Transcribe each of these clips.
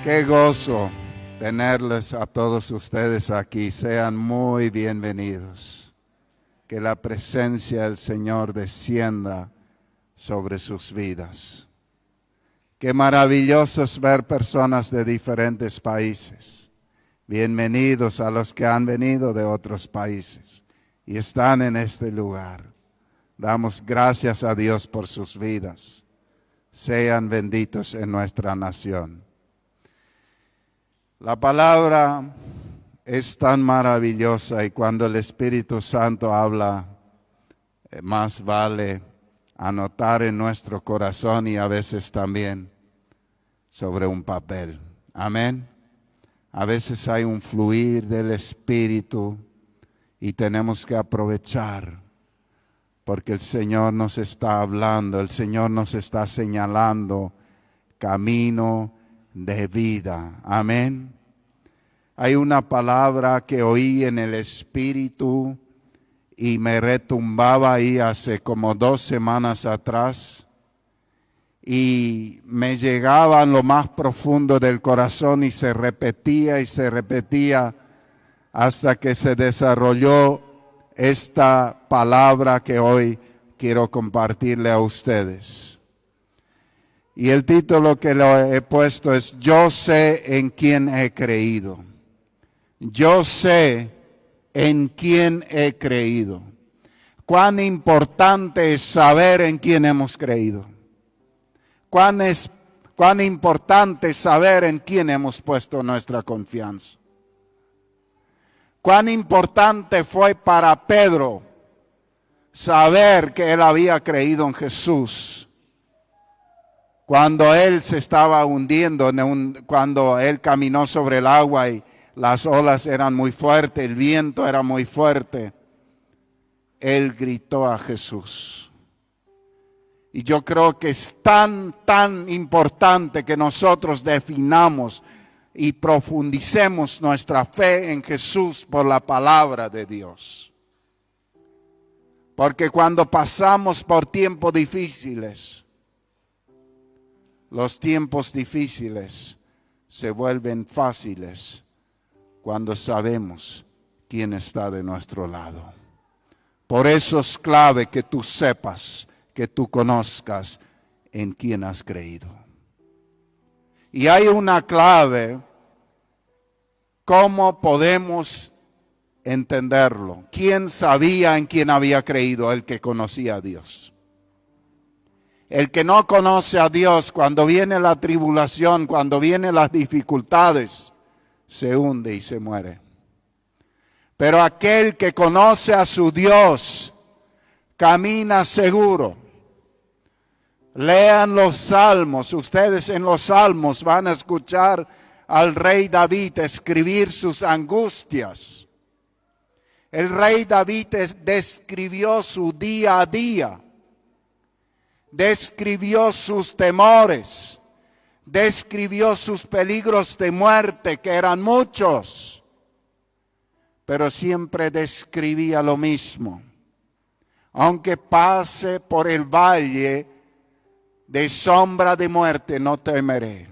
Qué gozo tenerles a todos ustedes aquí. Sean muy bienvenidos. Que la presencia del Señor descienda sobre sus vidas. Qué maravilloso es ver personas de diferentes países. Bienvenidos a los que han venido de otros países y están en este lugar. Damos gracias a Dios por sus vidas. Sean benditos en nuestra nación. La palabra es tan maravillosa y cuando el Espíritu Santo habla, más vale anotar en nuestro corazón y a veces también sobre un papel. Amén. A veces hay un fluir del Espíritu y tenemos que aprovechar porque el Señor nos está hablando, el Señor nos está señalando camino de vida. Amén. Hay una palabra que oí en el Espíritu y me retumbaba ahí hace como 2 semanas atrás y me llegaba en lo más profundo del corazón y se repetía hasta que se desarrolló esta palabra que hoy quiero compartirle a ustedes. Y el título que le he puesto es Yo sé en quién he creído. Yo sé en quién he creído. Cuán importante es saber en quién hemos creído. Cuán importante es saber en quién hemos puesto nuestra confianza. Cuán importante fue para Pedro saber que él había creído en Jesús. Cuando él se estaba hundiendo, cuando él caminó sobre el agua y las olas eran muy fuertes, el viento era muy fuerte, él gritó a Jesús. Y yo creo que es tan importante que nosotros definamos y profundicemos nuestra fe en Jesús por la palabra de Dios. Porque cuando pasamos por tiempos difíciles, los tiempos difíciles se vuelven fáciles cuando sabemos quién está de nuestro lado. Por eso es clave que tú sepas, que tú conozcas en quién has creído. Y hay una clave, ¿cómo podemos entenderlo? ¿Quién sabía en quién había creído? El que conocía a Dios. El que no conoce a Dios, cuando viene la tribulación, cuando vienen las dificultades, se hunde y se muere. Pero aquel que conoce a su Dios, camina seguro. Lean los salmos. Ustedes en los salmos van a escuchar al rey David escribir sus angustias. El rey David describió su día a día. Describió sus temores. Describió sus peligros de muerte, que eran muchos. Pero siempre describía lo mismo. Aunque pase por el valle de sombra de muerte, no temeré,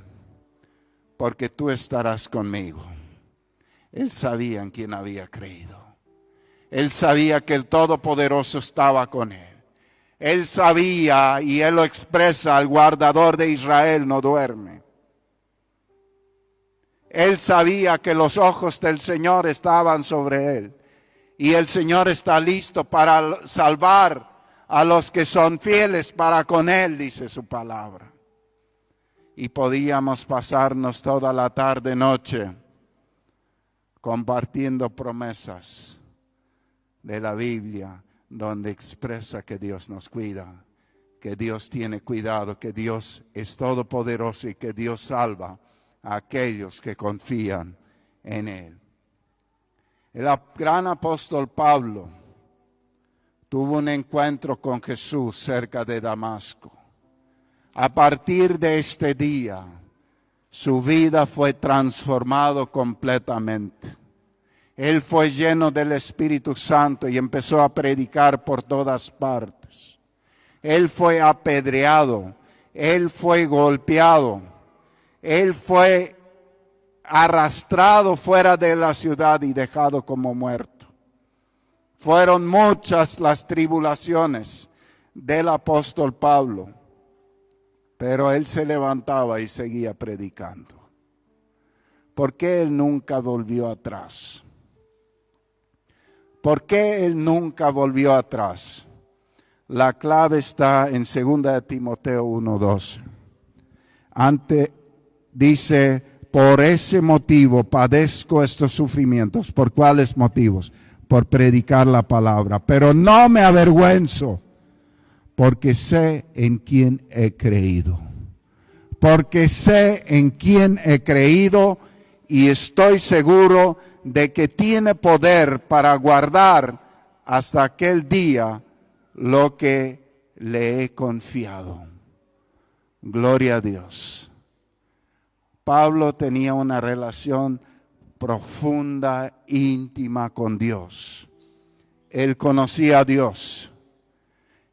porque tú estarás conmigo. Él sabía en quién había creído. Él sabía que el Todopoderoso estaba con él. Él sabía, y él lo expresa, el guardador de Israel no duerme. Él sabía que los ojos del Señor estaban sobre él. Y el Señor está listo para salvar a los que son fieles para con él, dice su palabra. Y podíamos pasarnos toda la tarde, noche, compartiendo promesas de la Biblia, donde expresa que Dios nos cuida, que Dios tiene cuidado, que Dios es todopoderoso y que Dios salva a aquellos que confían en Él. El gran apóstol Pablo tuvo un encuentro con Jesús cerca de Damasco. A partir de este día, su vida fue transformada completamente. Él fue lleno del Espíritu Santo y empezó a predicar por todas partes. Él fue apedreado, él fue golpeado, él fue arrastrado fuera de la ciudad y dejado como muerto. Fueron muchas las tribulaciones del apóstol Pablo, pero él se levantaba y seguía predicando. ¿Por qué él nunca volvió atrás? ¿Por qué él nunca volvió atrás? La clave está en 2 Timoteo 1:12. Dice, por ese motivo padezco estos sufrimientos. ¿Por cuáles motivos? Por predicar la palabra. Pero no me avergüenzo, porque sé en quién he creído. Porque sé en quién he creído y estoy seguro de que tiene poder para guardar hasta aquel día lo que le he confiado. Gloria a Dios. Pablo tenía una relación profunda, íntima con Dios. Él conocía a Dios.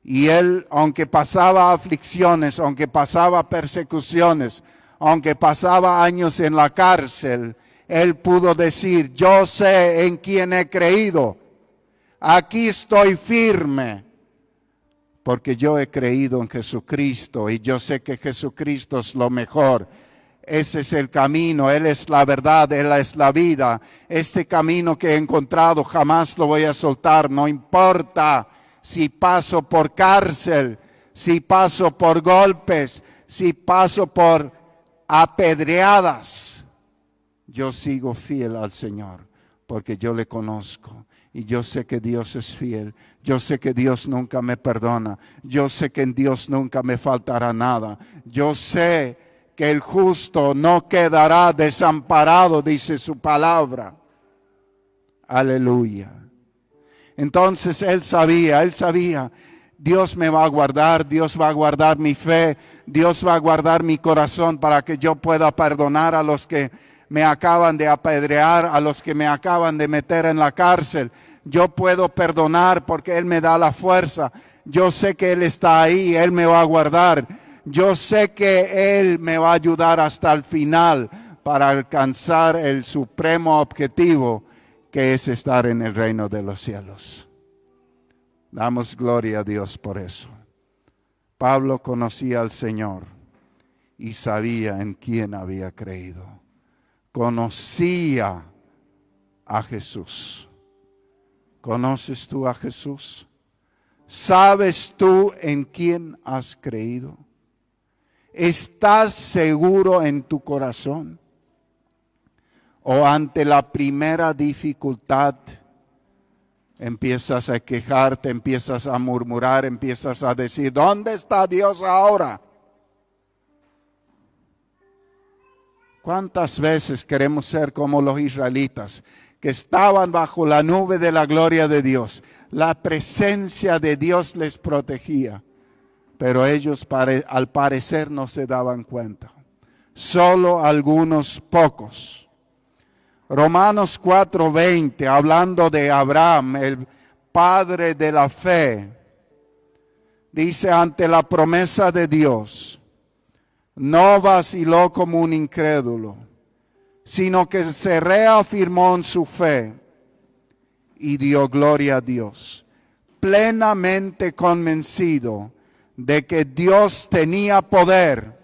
Y él, aunque pasaba aflicciones, aunque pasaba persecuciones, aunque pasaba años en la cárcel, él pudo decir, yo sé en quién he creído. Aquí estoy firme, porque yo he creído en Jesucristo y yo sé que Jesucristo es lo mejor. Ese es el camino, Él es la verdad, Él es la vida. Este camino que he encontrado jamás lo voy a soltar, no importa si paso por cárcel, si paso por golpes, si paso por apedreadas. Yo sigo fiel al Señor porque yo le conozco y yo sé que Dios es fiel. Yo sé que Dios nunca me perdona. Yo sé que en Dios nunca me faltará nada. Yo sé que el justo no quedará desamparado, dice su palabra. Aleluya. Entonces él sabía, Dios me va a guardar, Dios va a guardar mi fe, Dios va a guardar mi corazón para que yo pueda perdonar a los que me acaban de apedrear, a los que me acaban de meter en la cárcel. Yo puedo perdonar porque Él me da la fuerza. Yo sé que Él está ahí, Él me va a guardar. Yo sé que Él me va a ayudar hasta el final para alcanzar el supremo objetivo, que es estar en el reino de los cielos. Damos gloria a Dios por eso. Pablo conocía al Señor y sabía en quién había creído. Conocía a Jesús. ¿Conoces tú a Jesús? ¿Sabes tú en quién has creído? ¿Estás seguro en tu corazón? ¿O ante la primera dificultad empiezas a quejarte, empiezas a murmurar, empiezas a decir, ¿dónde está Dios ahora? ¿Cuántas veces queremos ser como los israelitas que estaban bajo la nube de la gloria de Dios? La presencia de Dios les protegía, pero ellos al parecer no se daban cuenta. Solo algunos pocos. Romanos 4:20, hablando de Abraham, el padre de la fe, dice, ante la promesa de Dios, no vaciló como un incrédulo, sino que se reafirmó en su fe y dio gloria a Dios, plenamente convencido de que Dios tenía poder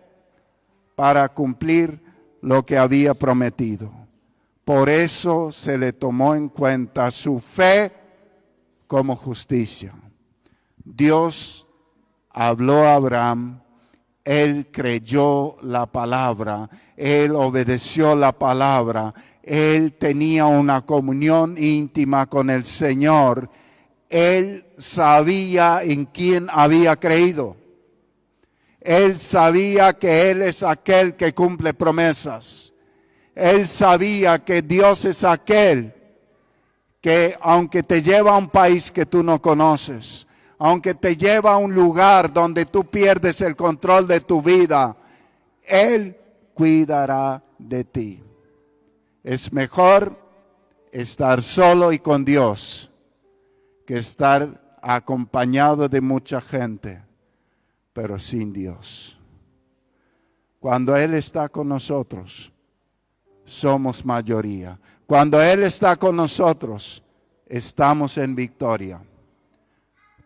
para cumplir lo que había prometido. Por eso se le tomó en cuenta su fe como justicia. Dios habló a Abraham, él creyó la palabra, él obedeció la palabra, él tenía una comunión íntima con el Señor, él sabía en quién había creído. Él sabía que Él es aquel que cumple promesas. Él sabía que Dios es aquel que aunque te lleva a un país que tú no conoces, aunque te lleva a un lugar donde tú pierdes el control de tu vida, Él cuidará de ti. Es mejor estar solo y con Dios que estar acompañado de mucha gente, pero sin Dios. Cuando Él está con nosotros, somos mayoría. Cuando Él está con nosotros, estamos en victoria.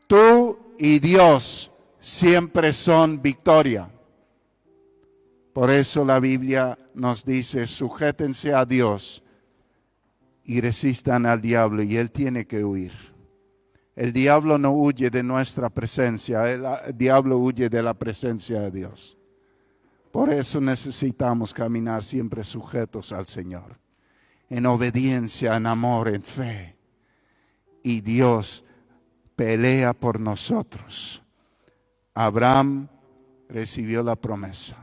Tú y Dios siempre son victoria. Por eso la Biblia nos dice, sujétense a Dios y resistan al diablo, y Él tiene que huir. El diablo no huye de nuestra presencia, el diablo huye de la presencia de Dios. Por eso necesitamos caminar siempre sujetos al Señor, en obediencia, en amor, en fe. Y Dios pelea por nosotros. Abraham recibió la promesa.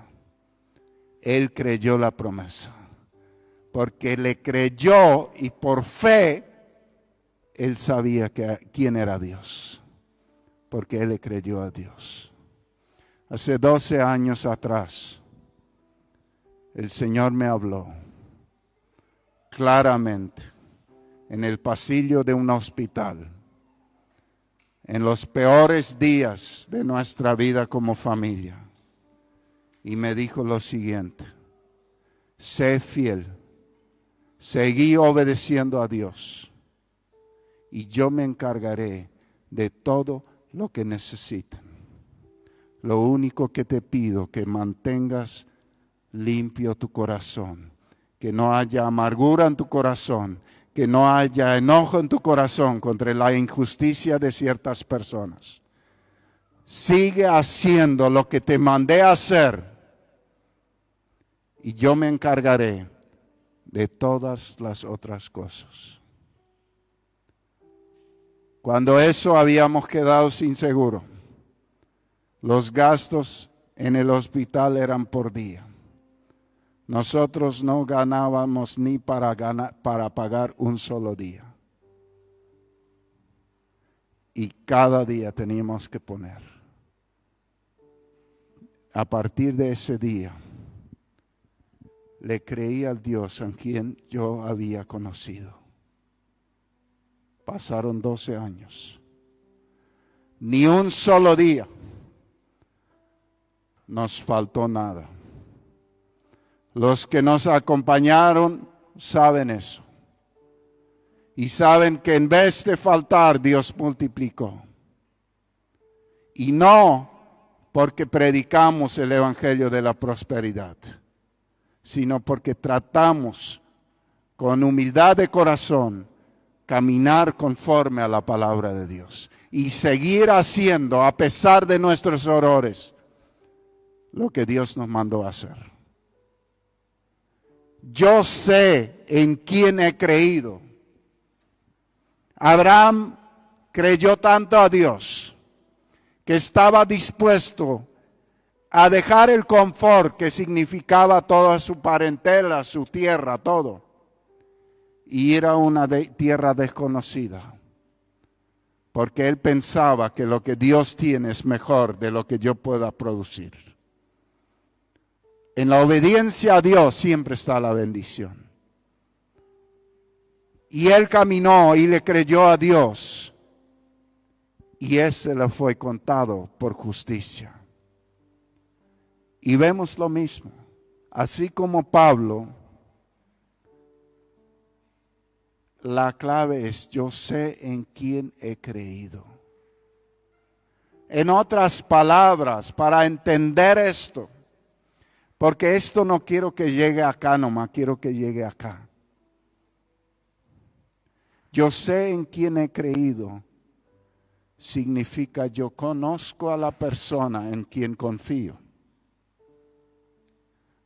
Él creyó la promesa. Porque le creyó y por fe, él sabía quién era Dios. Porque él le creyó a Dios. Hace 12 años atrás, el Señor me habló claramente en el pasillo de un hospital, en los peores días de nuestra vida como familia, y me dijo lo siguiente: sé fiel, seguí obedeciendo a Dios, y yo me encargaré de todo lo que necesiten. Lo único que te pido, que mantengas limpio tu corazón, que no haya amargura en tu corazón, que no haya enojo en tu corazón contra la injusticia de ciertas personas. Sigue haciendo lo que te mandé a hacer y yo me encargaré de todas las otras cosas. Cuando eso habíamos quedado sin seguro, los gastos en el hospital eran por día. Nosotros no ganábamos ni para pagar un solo día. Y cada día teníamos que poner. A partir de ese día, le creí al Dios en quien yo había conocido. Pasaron 12 años. Ni un solo día nos faltó nada. Los que nos acompañaron saben eso. Y saben que en vez de faltar, Dios multiplicó. Y no porque predicamos el evangelio de la prosperidad, sino porque tratamos con humildad de corazón caminar conforme a la palabra de Dios y seguir haciendo, a pesar de nuestros errores, lo que Dios nos mandó a hacer. Yo sé en quién he creído. Abraham creyó tanto a Dios que estaba dispuesto a dejar el confort que significaba toda su parentela, su tierra, todo, y ir a una tierra desconocida, porque él pensaba que lo que Dios tiene es mejor de lo que yo pueda producir. En la obediencia a Dios siempre está la bendición. Y él caminó y le creyó a Dios, y ese le fue contado por justicia. Y vemos lo mismo, así como Pablo, la clave es: yo sé en quién he creído. En otras palabras, para entender esto, porque esto no quiero que llegue acá nomás, quiero que llegue acá. Yo sé en quién he creído, significa yo conozco a la persona en quien confío.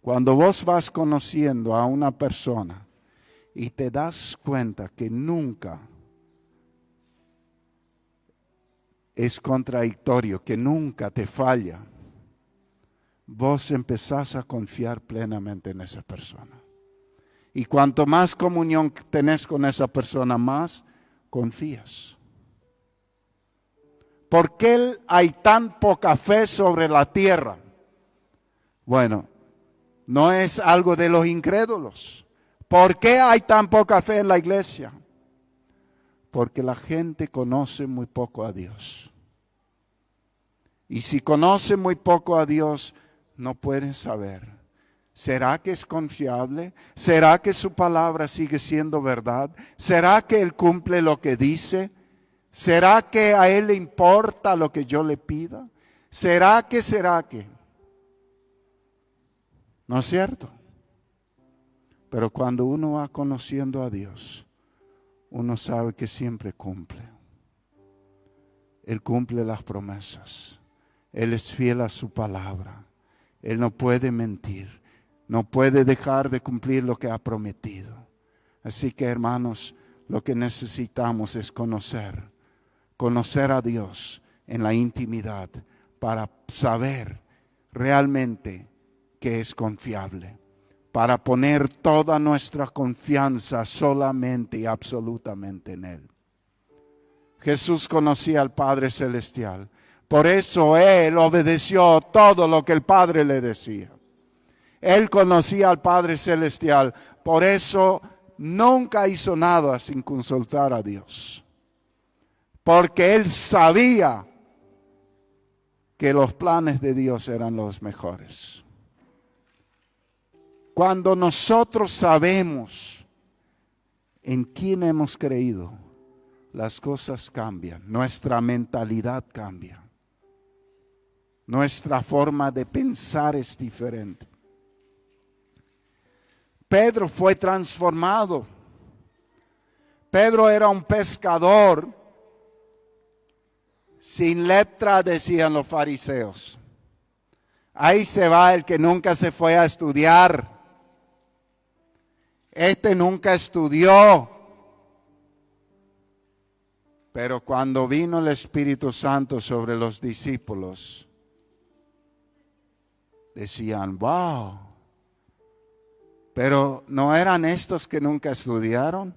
Cuando vos vas conociendo a una persona y te das cuenta que nunca es contradictorio, que nunca te falla, vos empezás a confiar plenamente en esa persona. Y cuanto más comunión tenés con esa persona, más confías. ¿Por qué hay tan poca fe sobre la tierra? Bueno, no es algo de los incrédulos. ¿Por qué hay tan poca fe en la iglesia? Porque la gente conoce muy poco a Dios. Y si conoce muy poco a Dios, no pueden saber ¿Será que es confiable? ¿Será que su palabra sigue siendo verdad? ¿Será que Él cumple lo que dice? ¿Será que a Él le importa lo que yo le pida? ¿Será que? ¿No es cierto? Pero cuando uno va conociendo a Dios, uno sabe que siempre cumple. Él cumple las promesas. Él es fiel a su palabra. Él no puede mentir. No puede dejar de cumplir lo que ha prometido. Así que, hermanos, lo que necesitamos es conocer a Dios en la intimidad para saber realmente que es confiable, para poner toda nuestra confianza solamente y absolutamente en Él. Jesús conocía al Padre Celestial, por eso Él obedeció todo lo que el Padre le decía. Él conocía al Padre Celestial, por eso nunca hizo nada sin consultar a Dios. Porque Él sabía que los planes de Dios eran los mejores. Cuando nosotros sabemos en quién hemos creído, las cosas cambian, nuestra mentalidad cambia. Nuestra forma de pensar es diferente. Pedro fue transformado. Pedro era un pescador sin letra, decían los fariseos. Ahí se va el que nunca se fue a estudiar. Este nunca estudió. Pero cuando vino el Espíritu Santo sobre los discípulos, decían, wow. Pero ¿no eran estos que nunca estudiaron?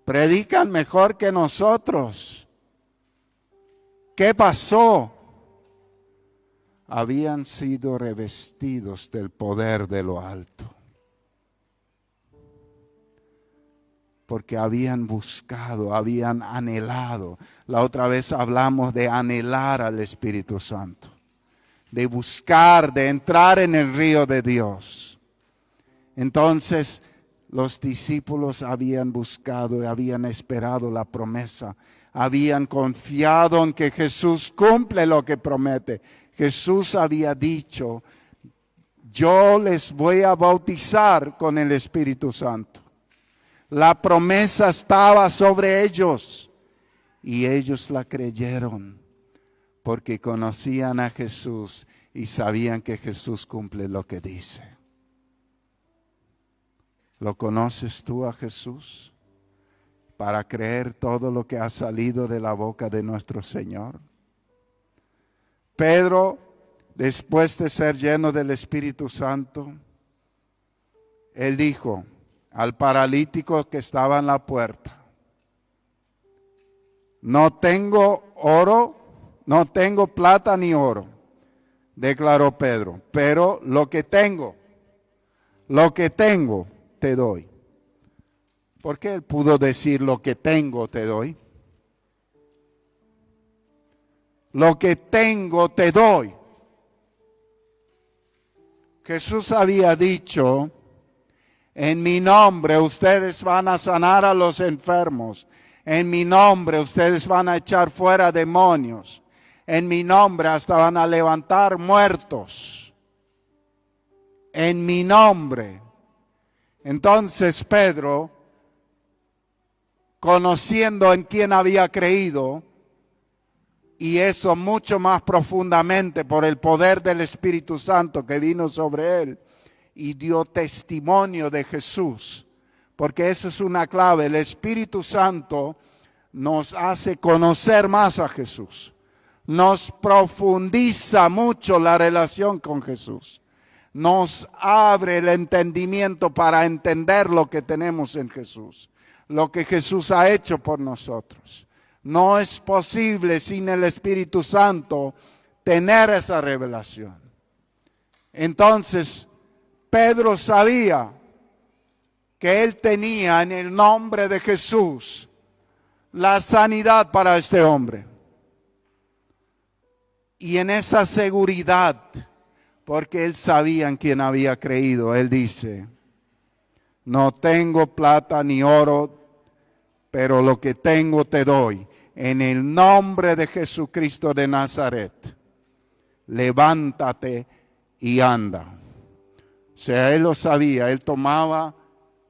Predican mejor que nosotros. ¿Qué pasó? Habían sido revestidos del poder de lo alto. Porque habían buscado, habían anhelado. La otra vez hablamos de anhelar al Espíritu Santo. De buscar, de entrar en el río de Dios. Entonces los discípulos habían buscado y habían esperado la promesa. Habían confiado en que Jesús cumple lo que promete. Jesús había dicho, yo les voy a bautizar con el Espíritu Santo. La promesa estaba sobre ellos y ellos la creyeron. Porque conocían a Jesús y sabían que Jesús cumple lo que dice. ¿Lo conoces tú a Jesús? Para creer todo lo que ha salido de la boca de nuestro Señor. Pedro, después de ser lleno del Espíritu Santo, él dijo al paralítico que estaba en la puerta, no tengo oro, no tengo plata ni oro, declaró Pedro, pero lo que tengo te doy. ¿Por qué él pudo decir lo que tengo te doy? Lo que tengo te doy. Jesús había dicho, en mi nombre ustedes van a sanar a los enfermos. En mi nombre ustedes van a echar fuera demonios. En mi nombre hasta van a levantar muertos. En mi nombre. Entonces Pedro, conociendo en quién había creído, y eso mucho más profundamente por el poder del Espíritu Santo que vino sobre él, y dio testimonio de Jesús. Porque eso es una clave. El Espíritu Santo nos hace conocer más a Jesús. Nos profundiza mucho la relación con Jesús. Nos abre el entendimiento para entender lo que tenemos en Jesús. Lo que Jesús ha hecho por nosotros. No es posible sin el Espíritu Santo tener esa revelación. Entonces, Pedro sabía que él tenía en el nombre de Jesús la sanidad para este hombre. Y en esa seguridad, porque él sabía en quién había creído. Él dice, no tengo plata ni oro, pero lo que tengo te doy. En el nombre de Jesucristo de Nazaret, levántate y anda. O sea, él lo sabía, él tomaba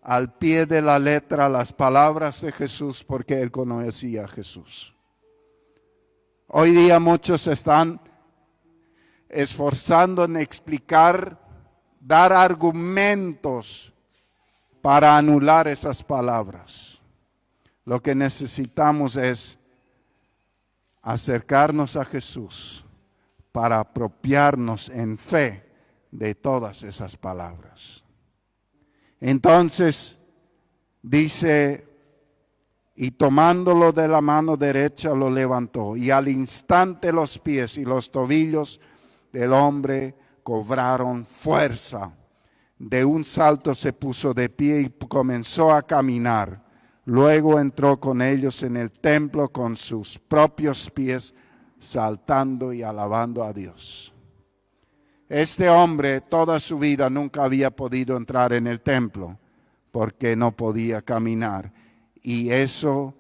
al pie de la letra las palabras de Jesús porque él conocía a Jesús. Hoy día muchos están esforzando en explicar, dar argumentos para anular esas palabras. Lo que necesitamos es acercarnos a Jesús para apropiarnos en fe de todas esas palabras. Entonces dice, y tomándolo de la mano derecha lo levantó, y al instante los pies y los tobillos del hombre cobraron fuerza. De un salto se puso de pie y comenzó a caminar. Luego entró con ellos en el templo con sus propios pies, saltando y alabando a Dios. Este hombre toda su vida nunca había podido entrar en el templo porque no podía caminar. Y eso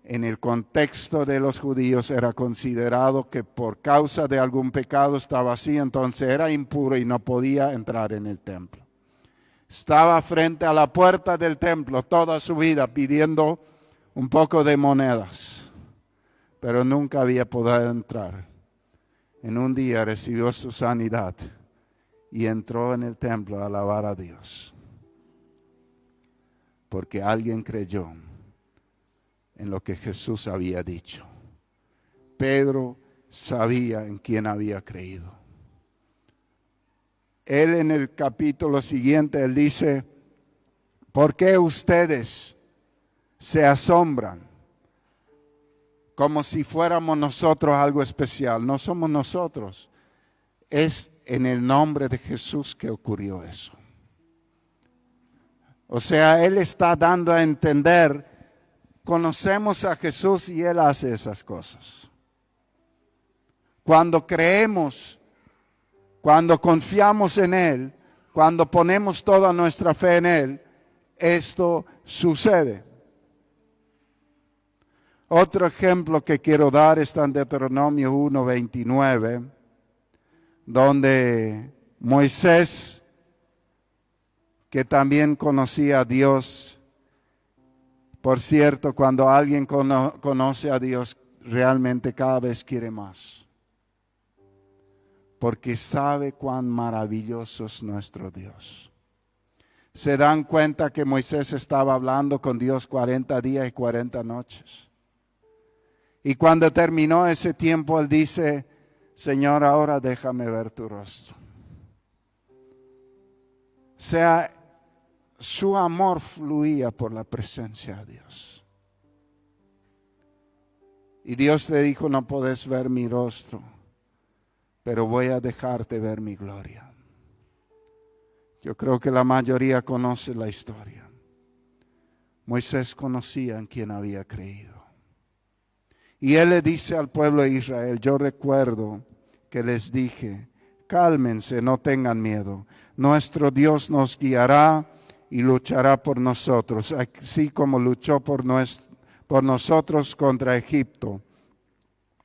en el contexto de los judíos era considerado que por causa de algún pecado estaba así, entonces era impuro y no podía entrar en el templo. Estaba frente a la puerta del templo toda su vida pidiendo un poco de monedas, pero nunca había podido entrar. En un día recibió su sanidad y entró en el templo a alabar a Dios, porque alguien creyó en lo que Jesús había dicho. Pedro sabía en quién había creído. Él en el capítulo siguiente, él dice, ¿por qué ustedes se asombran como si fuéramos nosotros algo especial? No somos nosotros, es en el nombre de Jesús que ocurrió eso. O sea, él está dando a entender, conocemos a Jesús y él hace esas cosas. Cuando creemos, cuando confiamos en Él, cuando ponemos toda nuestra fe en Él, esto sucede. Otro ejemplo que quiero dar está en Deuteronomio 1:29, donde Moisés, que también conocía a Dios, por cierto, cuando alguien conoce a Dios, realmente cada vez quiere más. Porque sabe cuán maravilloso es nuestro Dios. Se dan cuenta que Moisés estaba hablando con Dios 40 días y 40 noches. Y cuando terminó ese tiempo, él dice, Señor, ahora déjame ver tu rostro. O sea, su amor fluía por la presencia de Dios. Y Dios le dijo, no podés ver mi rostro, pero voy a dejarte ver mi gloria. Yo creo que la mayoría conoce la historia. Moisés conocía en quién había creído. Y él le dice al pueblo de Israel, yo recuerdo que les dije, cálmense, no tengan miedo. Nuestro Dios nos guiará y luchará por nosotros, así como luchó por nosotros contra Egipto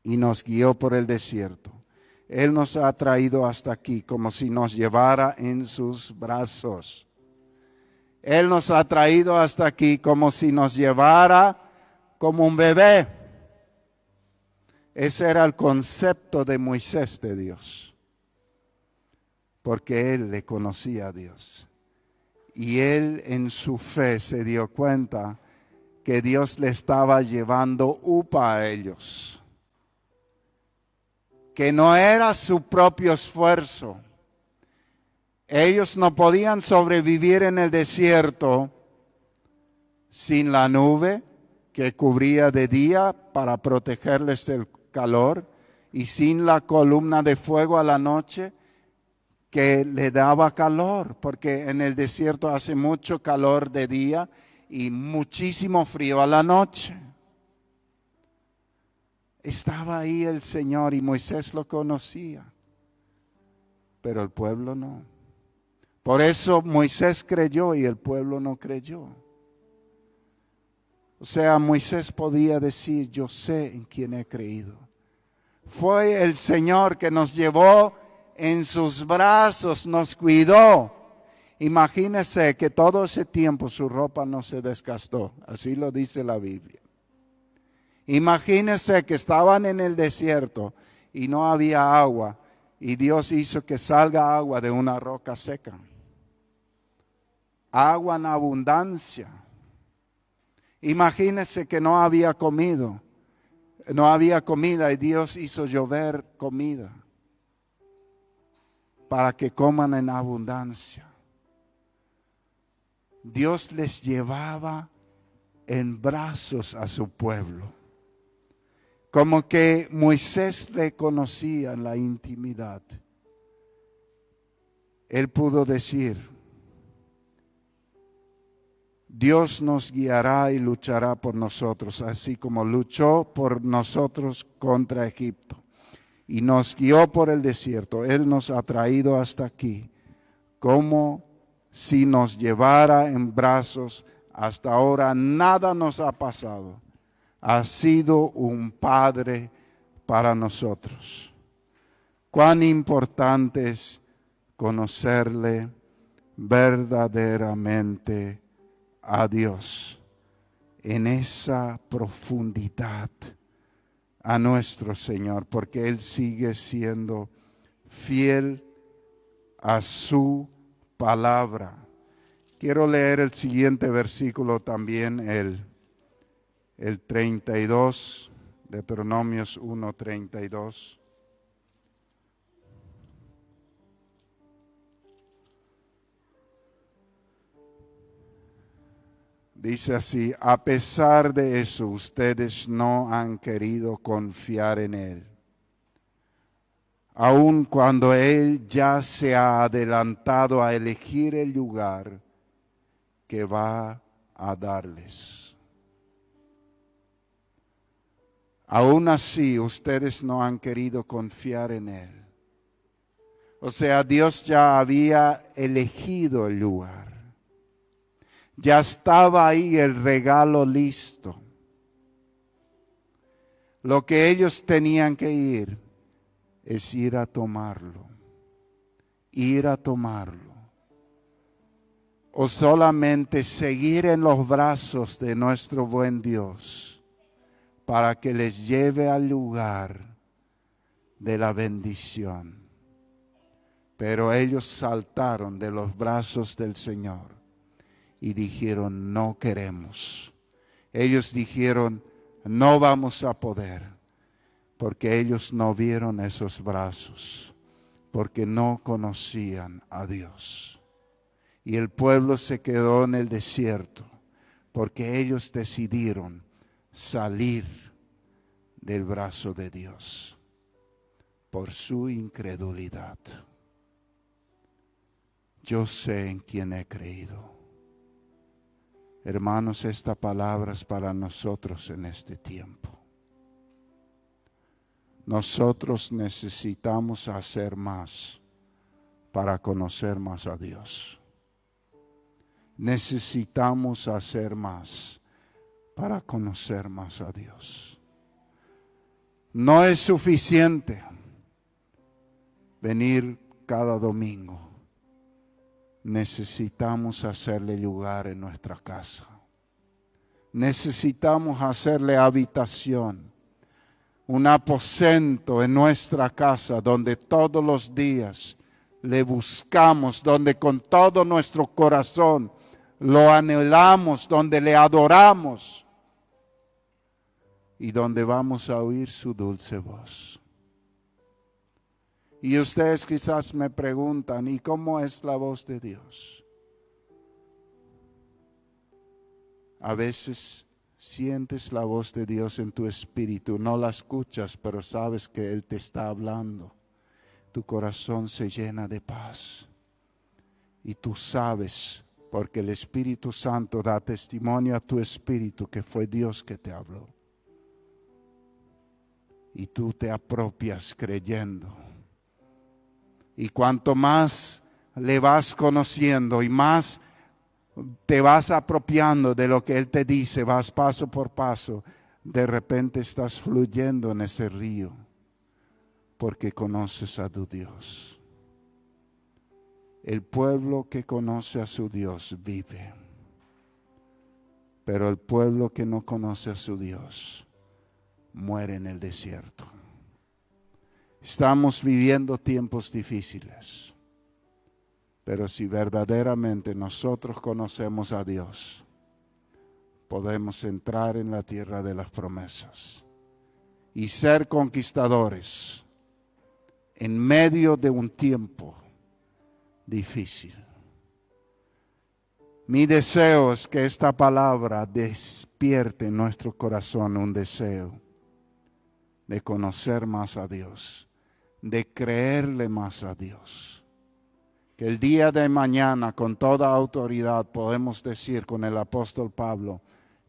y nos guió por el desierto. Él nos ha traído hasta aquí como si nos llevara en sus brazos. Él nos ha traído hasta aquí como si nos llevara como un bebé. Ese era el concepto de Moisés de Dios. Porque él le conocía a Dios. Y él en su fe se dio cuenta que Dios le estaba llevando upa a ellos. Que no era su propio esfuerzo. Ellos no podían sobrevivir en el desierto sin la nube que cubría de día para protegerles del calor y sin la columna de fuego a la noche que le daba calor, porque en el desierto hace mucho calor de día y muchísimo frío a la noche. Estaba ahí el Señor y Moisés lo conocía. pero el pueblo no. Por eso Moisés creyó y el pueblo no creyó. O sea, Moisés podía decir, yo sé en quién he creído. Fue el Señor que nos llevó en sus brazos, nos cuidó. Imagínese que todo ese tiempo su ropa no se desgastó, así lo dice la Biblia. Imagínese que estaban en el desierto y no había agua y Dios hizo que salga agua de una roca seca. Agua en abundancia. Imagínese que no había comida y Dios hizo llover comida para que coman en abundancia. Dios les llevaba en brazos a su pueblo. Como que Moisés le conocía en la intimidad. Él pudo decir, Dios nos guiará y luchará por nosotros, así como luchó por nosotros contra Egipto. Y nos guió por el desierto. Él nos ha traído hasta aquí, como si nos llevara en brazos. Hasta ahora nada nos ha pasado. Ha sido un Padre para nosotros. Cuán importante es conocerle verdaderamente a Dios en esa profundidad, a nuestro Señor, porque Él sigue siendo fiel a su palabra. Quiero leer el siguiente versículo también, el 32, Deuteronomios 1:32. Dice así, a pesar de eso, ustedes no han querido confiar en Él. Aun cuando Él ya se ha adelantado a elegir el lugar que va a darles. Aún así, ustedes no han querido confiar en Él. O sea, Dios ya había elegido el lugar. Ya estaba ahí el regalo listo. Lo que ellos tenían que ir es ir a tomarlo. Ir a tomarlo. O solamente seguir en los brazos de nuestro buen Dios para que les lleve al lugar de la bendición. Pero ellos saltaron de los brazos del Señor y dijeron, no queremos. Ellos dijeron, no vamos a poder, porque ellos no vieron esos brazos, porque no conocían a Dios. Y el pueblo se quedó en el desierto, porque ellos decidieron salir del brazo de Dios por su incredulidad. Yo sé en quién he creído. Hermanos, esta palabra es para nosotros en este tiempo. Nosotros necesitamos hacer más para conocer más a Dios. Necesitamos hacer más para conocer más a Dios. No es suficiente venir cada domingo. Necesitamos hacerle lugar en nuestra casa. Necesitamos hacerle habitación, un aposento en nuestra casa donde todos los días le buscamos, donde con todo nuestro corazón lo anhelamos, donde le adoramos y donde vamos a oír su dulce voz. Y ustedes quizás me preguntan, ¿y cómo es la voz de Dios? A veces sientes la voz de Dios en tu espíritu, no la escuchas, pero sabes que Él te está hablando. Tu corazón se llena de paz. Y tú sabes, porque el Espíritu Santo da testimonio a tu espíritu que fue Dios que te habló. Y tú te apropias creyendo. Y cuanto más le vas conociendo y más te vas apropiando de lo que Él te dice, vas paso por paso, de repente estás fluyendo en ese río porque conoces a tu Dios. El pueblo que conoce a su Dios vive, pero el pueblo que no conoce a su Dios muere en el desierto. Estamos viviendo tiempos difíciles, pero si verdaderamente nosotros conocemos a Dios, podemos entrar en la tierra de las promesas y ser conquistadores en medio de un tiempo difícil. Mi deseo es que esta palabra despierte en nuestro corazón un deseo de conocer más a Dios, de creerle más a Dios. Que el día de mañana con toda autoridad podemos decir con el apóstol Pablo,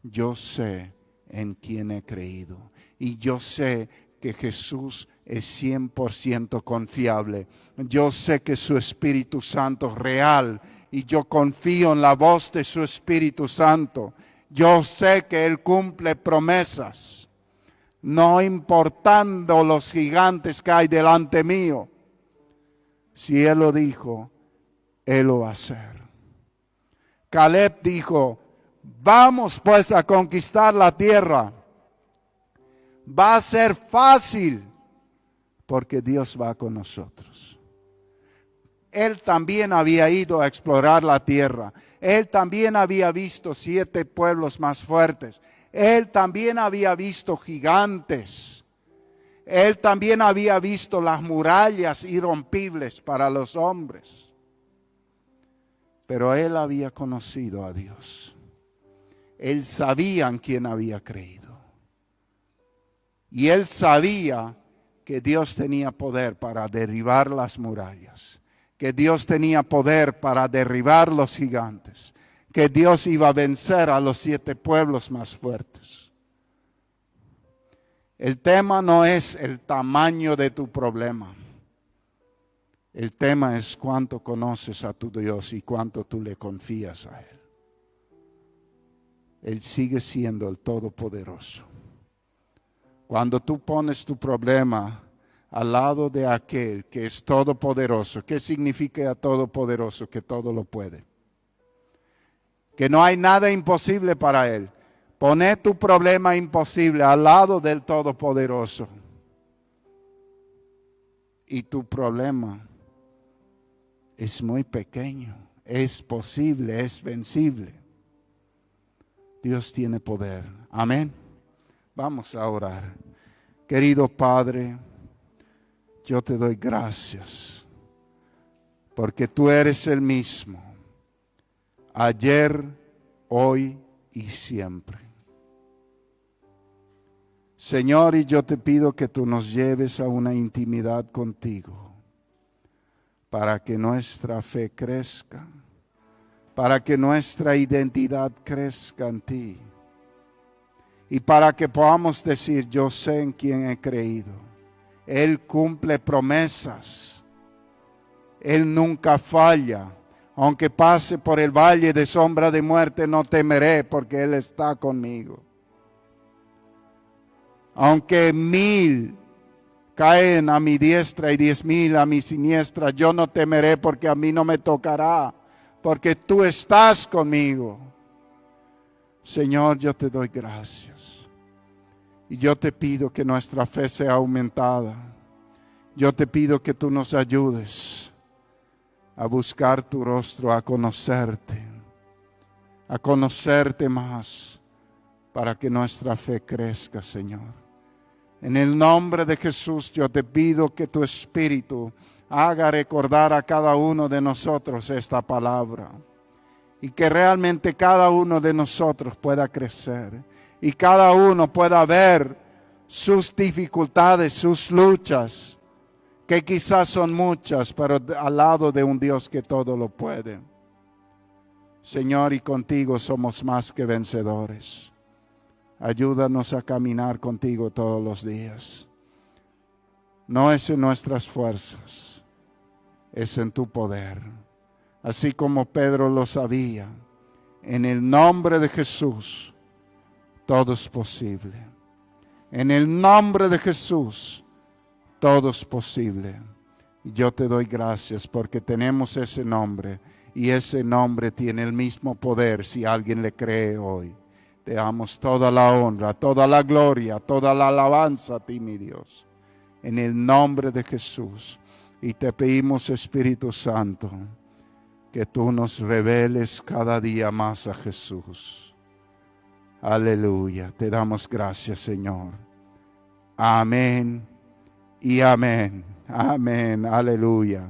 yo sé en quién he creído y yo sé que Jesús es 100% confiable. Yo sé que su Espíritu Santo es real y yo confío en la voz de su Espíritu Santo. Yo sé que Él cumple promesas, no importando los gigantes que hay delante mío. Si Él lo dijo, Él lo va a hacer. Caleb dijo, vamos pues a conquistar la tierra. Va a ser fácil porque Dios va con nosotros. Él también había ido a explorar la tierra. Él también había visto 7 pueblos más fuertes. Él también había visto gigantes. Él también había visto las murallas irrompibles para los hombres. Pero él había conocido a Dios. Él sabía en quién había creído. Y él sabía que Dios tenía poder para derribar las murallas, que Dios tenía poder para derribar los gigantes, que Dios iba a vencer a los 7 pueblos más fuertes. El tema no es el tamaño de tu problema. El tema es cuánto conoces a tu Dios y cuánto tú le confías a Él. Él sigue siendo el Todopoderoso. Cuando tú pones tu problema al lado de aquel que es todopoderoso, ¿qué significa todopoderoso? Que todo lo puede. Que no hay nada imposible para Él. Poné tu problema imposible al lado del Todopoderoso. Y tu problema es muy pequeño, es posible, es vencible. Dios tiene poder. Amén. Vamos a orar. Querido Padre, yo te doy gracias porque tú eres el mismo, ayer, hoy y siempre. Señor, y yo te pido que tú nos lleves a una intimidad contigo para que nuestra fe crezca, para que nuestra identidad crezca en ti. Y para que podamos decir, yo sé en quién he creído. Él cumple promesas. Él nunca falla. Aunque pase por el valle de sombra de muerte, no temeré porque Él está conmigo. Aunque 1000 caen a mi diestra y 10,000 a mi siniestra, yo no temeré porque a mí no me tocará, porque tú estás conmigo. Señor, yo te doy gracias. Y yo te pido que nuestra fe sea aumentada. Yo te pido que tú nos ayudes a buscar tu rostro, a conocerte más, para que nuestra fe crezca, Señor. En el nombre de Jesús, yo te pido que tu Espíritu haga recordar a cada uno de nosotros esta palabra. Y que realmente cada uno de nosotros pueda crecer. Y cada uno pueda ver sus dificultades, sus luchas, que quizás son muchas, pero al lado de un Dios que todo lo puede. Señor, y contigo somos más que vencedores. Ayúdanos a caminar contigo todos los días. No es en nuestras fuerzas, es en tu poder. Así como Pedro lo sabía, en el nombre de Jesús, todo es posible. En el nombre de Jesús, todo es posible. Y yo te doy gracias porque tenemos ese nombre. Y ese nombre tiene el mismo poder si alguien le cree hoy. Te damos toda la honra, toda la gloria, toda la alabanza a ti, mi Dios. En el nombre de Jesús. Y te pedimos, Espíritu Santo, que tú nos reveles cada día más a Jesús. Aleluya. Te damos gracias, Señor. Amén y amén. Amén. Aleluya.